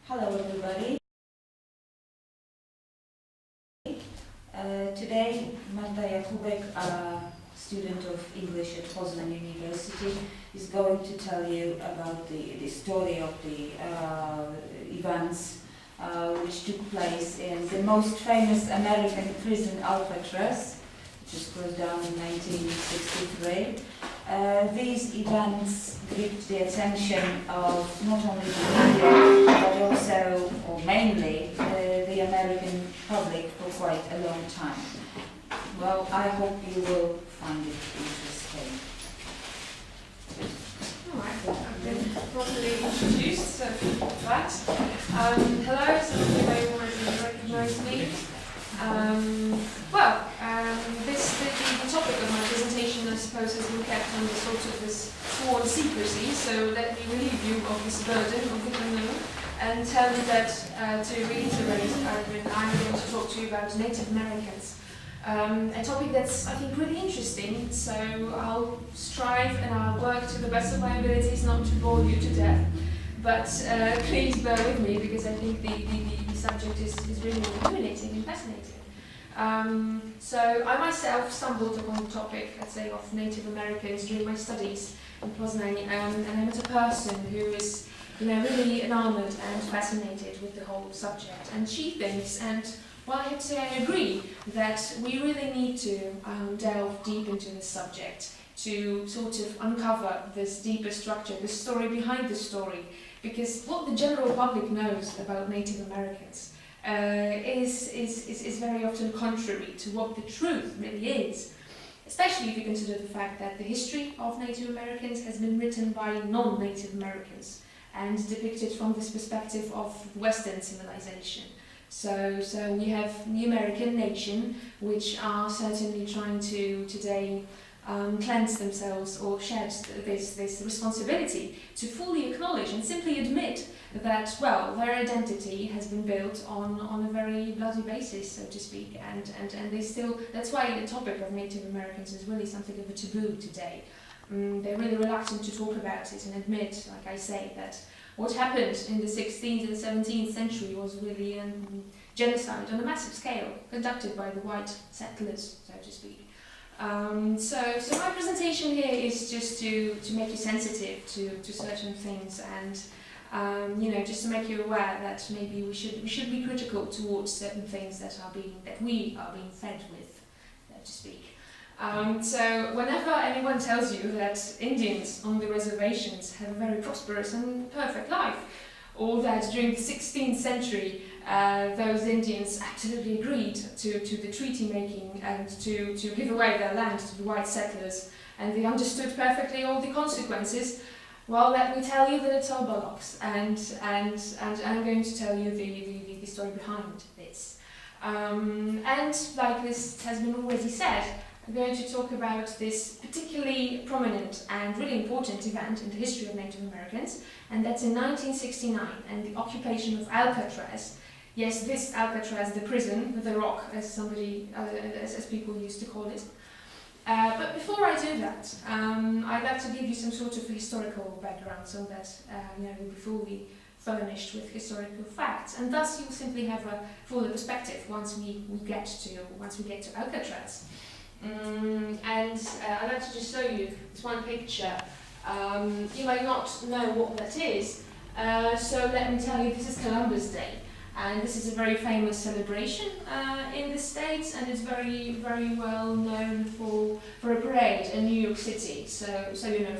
Hello everybody. Today Marta Jakubek, a student of English at Poznan University, is going to tell you about the story of the events which took place in the most famous American prison, Alcatraz, which was closed down in 1963. These events gripped the attention of not only the media, but also, or mainly, the American public for quite a long time. Well, I hope you will find it interesting. Alright, I've been properly introduced, so for that. Hello, some of you may already recognise me. The topic of my presentation, I suppose, has been kept under sort of this sworn secrecy, so let me relieve you of this burden of the unknown and tell you that, to reiterate, I'm going to talk to you about Native Americans. A topic that's, I think, really interesting, so I'll strive and I'll work to the best of my abilities not to bore you to death. But please bear with me, because I think the subject is really illuminating and fascinating. So I myself stumbled upon the topic, let's say, of Native Americans during my studies in Poznan, and I met a person who is, really enamored and fascinated with the whole subject. And she thinks, and well, I have to say I agree, that we really need to delve deep into this subject to sort of uncover this deeper structure, the story behind the story, because what the general public knows about Native Americans is very often contrary to what the truth really is, especially if you consider the fact that the history of Native Americans has been written by non-Native Americans and depicted from this perspective of Western civilization. So we have the American nation, which are certainly trying to today cleanse themselves or shed this responsibility to fully acknowledge and simply admit that, well, their identity has been built on a very bloody basis, so to speak, and they still, that's why the topic of Native Americans is really something of a taboo today. They're really reluctant to talk about it and admit, like I say, that what happened in the 16th and 17th century was really genocide on a massive scale, conducted by the white settlers, so to speak. So my presentation here is just to make you sensitive to certain things, and just to make you aware that maybe we should be critical towards certain things that we are being fed with, so to speak. So whenever anyone tells you that Indians on the reservations have a very prosperous and perfect life, or that during the 16th century those Indians absolutely agreed to the treaty making and to give away their land to the white settlers, and they understood perfectly all the consequences, well, let me tell you that it's all bollocks, and I'm going to tell you the story behind this. And like this has been already said, I'm going to talk about this particularly prominent and really important event in the history of Native Americans, and that's in 1969, and the occupation of Alcatraz. Yes, this Alcatraz, the prison, the rock, as people used to call it. But before I do that, I'd like to give you some sort of historical background, so that we'll be fully furnished with historical facts, and thus you'll simply have a fuller perspective once we get to Alcatraz. I'd like to just show you this one picture. You might not know what that is, so let me tell you, this is Columbus Day, and this is a very famous celebration in the States, and it's very, very well known for a parade in New York City. So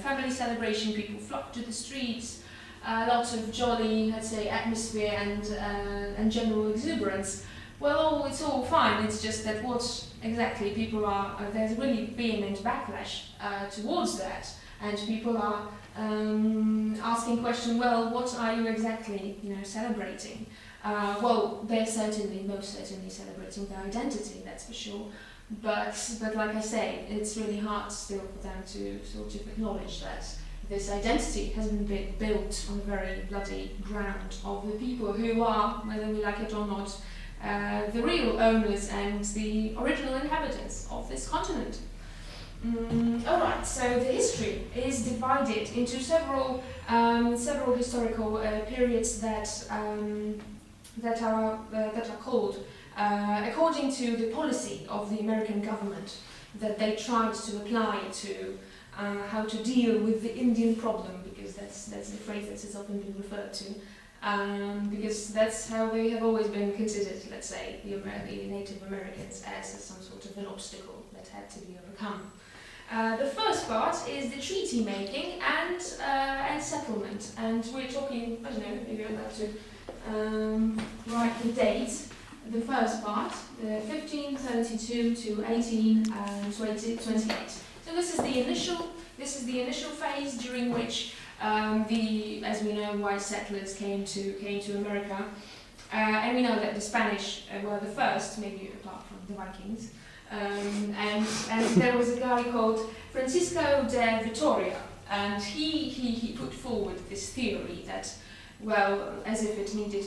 family celebration, people flock to the streets, lots of jolly, let's say, atmosphere and general exuberance. Well, it's all fine, it's just that what exactly people are, there's really vehement backlash towards that, and people are asking question, well, what are you exactly, celebrating? Well, they're most certainly celebrating their identity, that's for sure, but like I say, it's really hard still for them to sort of acknowledge that this identity has been built on a very bloody ground of the people who are, whether we like it or not, the real owners and the original inhabitants of this continent. Alright, so the history is divided into several historical periods that are called according to the policy of the American government that they tried to apply to how to deal with the Indian problem, because that's the phrase that has often been referred to, because that's how they have always been considered, let's say, the Native Americans as some sort of an obstacle that had to be overcome. The first part is the treaty making and settlement, and we're talking, I don't know, maybe I'm about to write the date. The first part, 1532 to 1828. So this is the initial phase during which as we know, white settlers came to America, and we know that the Spanish were the first, maybe apart from the Vikings. And there was a guy called Francisco de Vitoria, and he put forward this theory that, well, as if it needed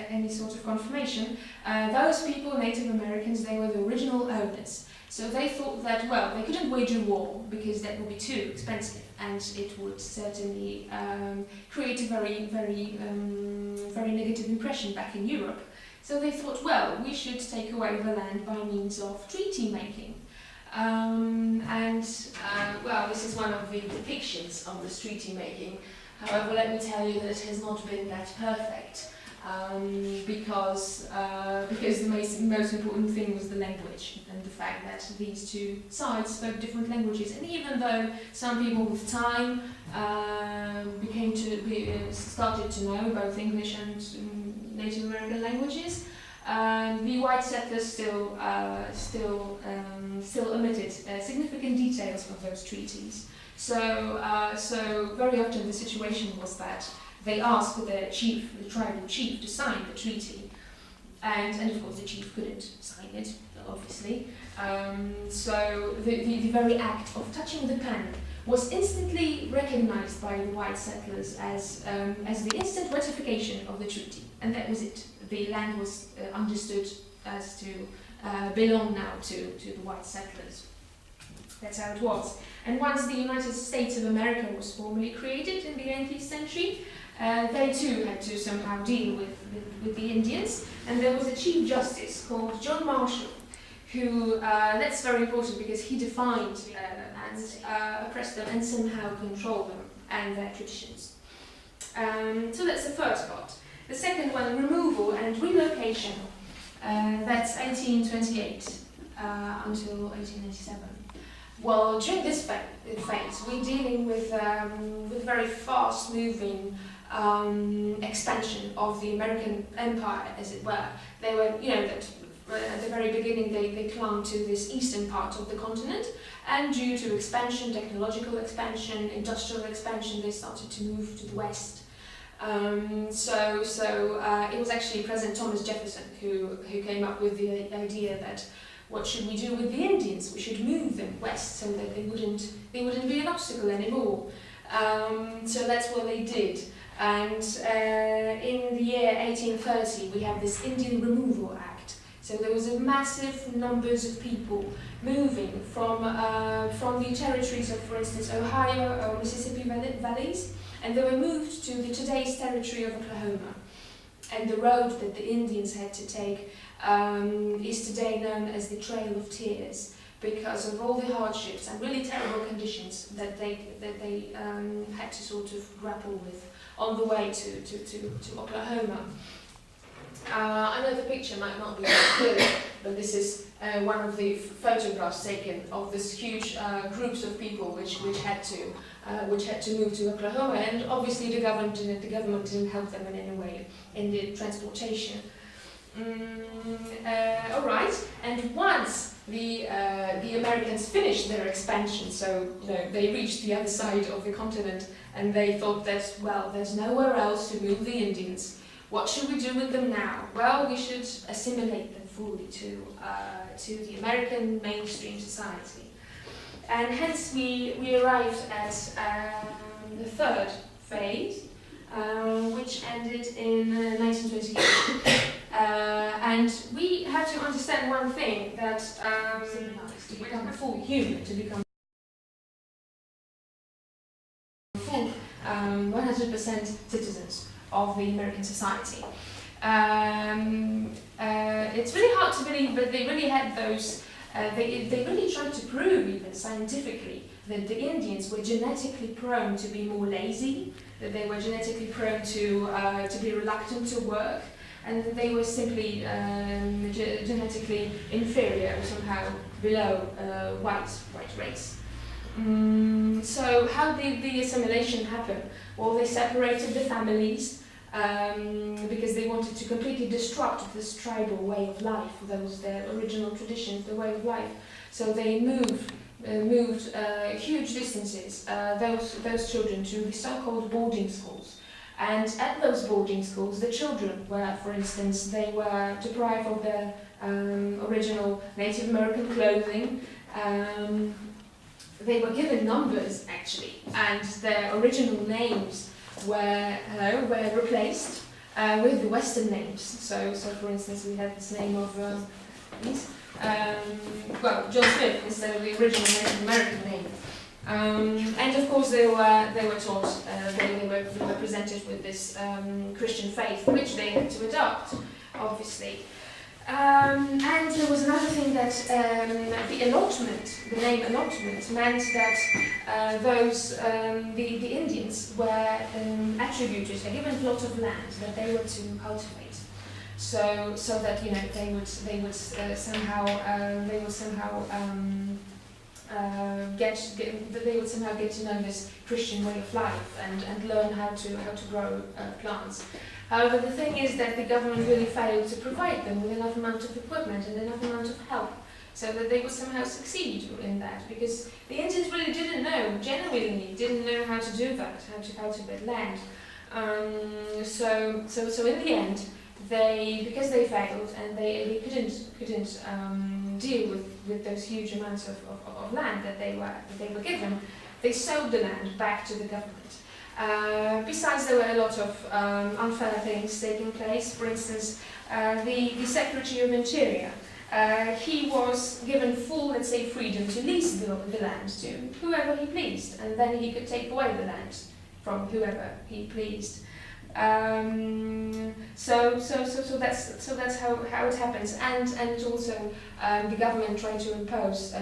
any sort of confirmation, those people, Native Americans, they were the original owners. So they thought that, well, they couldn't wage a war because that would be too expensive, and it would certainly create a very negative impression back in Europe. So they thought, well, we should take away the land by means of treaty making. Well, this is one of the depictions of this treaty making. However, let me tell you that it has not been that perfect, because the most important thing was the language and the fact that these two sides spoke different languages. And even though some people with time started to know both English and Native American languages, the white settlers still omitted significant details of those treaties. So very often the situation was that they asked the tribal chief, to sign the treaty, and of course the chief couldn't sign it, obviously. So the very act of touching the pen was instantly recognized by the white settlers as the instant ratification of the treaty, and that was it. The land was understood as to belong now to the white settlers. That's how it was. And once the United States of America was formally created in the 18th century, they too had to somehow deal with the Indians, and there was a Chief Justice called John Marshall, who, that's very important because he defined and oppressed them and somehow controlled them and their traditions. So that's the first part. The second one, removal and relocation, that's 1828 until 1897. Well, during this phase, we're dealing with very fast-moving expansion of the American empire, as it were. They were, at the very beginning, they clung to this eastern part of the continent, and due to expansion, technological expansion, industrial expansion, they started to move to the west. It was actually President Thomas Jefferson who came up with the idea that, what should we do with the Indians? We should move them west so that they wouldn't be an obstacle anymore. So that's what they did. And in the year 1830, we have this Indian Removal Act. So there was a massive numbers of people moving from the territories of, for instance, Ohio or Mississippi valleys, and they were moved to the today's territory of Oklahoma. And the road that the Indians had to take is today known as the Trail of Tears, because of all the hardships and really terrible conditions that they had to sort of grapple with on the way to Oklahoma. I know the picture might not be very clear, but this is one of the photographs taken of this huge groups of people which had to move to Oklahoma, and obviously the government didn't help them in any way in the transportation. All right, and once the Americans finished their expansion, so they reached the other side of the continent, and they thought that, well, there's nowhere else to move the Indians. What should we do with them now? Well, we should assimilate them fully to the American mainstream society. And hence we arrived at the third phase, which ended in 1928. And we have to understand one thing, that to become a full human, to become full 100% citizens of the American society. It's really hard to believe, but they really had those, they really tried to prove, even scientifically, that the Indians were genetically prone to be more lazy, that they were genetically prone to be reluctant to work, and that they were simply genetically inferior, or somehow below white race. So how did the assimilation happen? Well, they separated the families because they wanted to completely disrupt this tribal way of life, their original traditions, the way of life. So they moved huge distances, those children, to the so-called boarding schools. And at those boarding schools, the children were, for instance, they were deprived of their original Native American clothing. They were given numbers, actually, and their original names were replaced with the Western names. So for instance, we had this name of John Smith instead of the original Native American name. And of course, they were taught, they were presented with this Christian faith, which they had to adopt, obviously. And there was another thing, that the allotment, the name allotment, meant that the Indians were attributed a given plot of land that they were to cultivate, so that they would somehow get to know this Christian way of life and learn how to grow plants. However, the thing is that the government really failed to provide them with enough amount of equipment and enough amount of help so that they would somehow succeed in that, because the Indians really genuinely didn't know how to do that, how to cultivate land. So in the end, because they failed and they couldn't deal with those huge amounts of land that they were given, they sold the land back to the government. Besides, there were a lot of unfair things taking place. For instance, the Secretary of Interior, he was given full, let's say, freedom to lease the land to whoever he pleased, and then he could take away the land from whoever he pleased. So that's how it happens, and also the government tried to impose,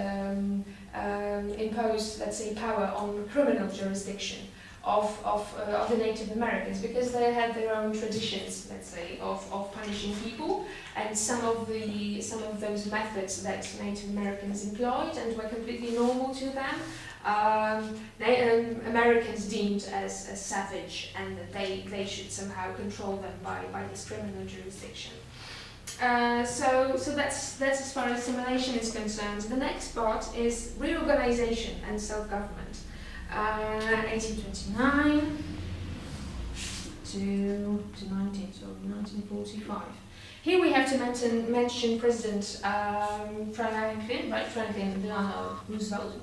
let's say, power on criminal jurisdiction of the Native Americans, because they had their own traditions, let's say, of punishing people, and some of those methods that Native Americans employed and were completely normal to them, Americans deemed as savage, and that they should somehow control them by this criminal jurisdiction. So that's as far as assimilation is concerned. The next part is reorganization and self-government. 1829 to 1945. Here we have to mention President Franklin Delano Roosevelt,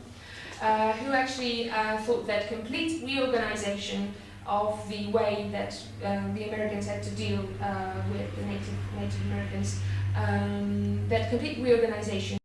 who actually thought that complete reorganization of the way that the Americans had to deal with the Native Americans, that complete reorganization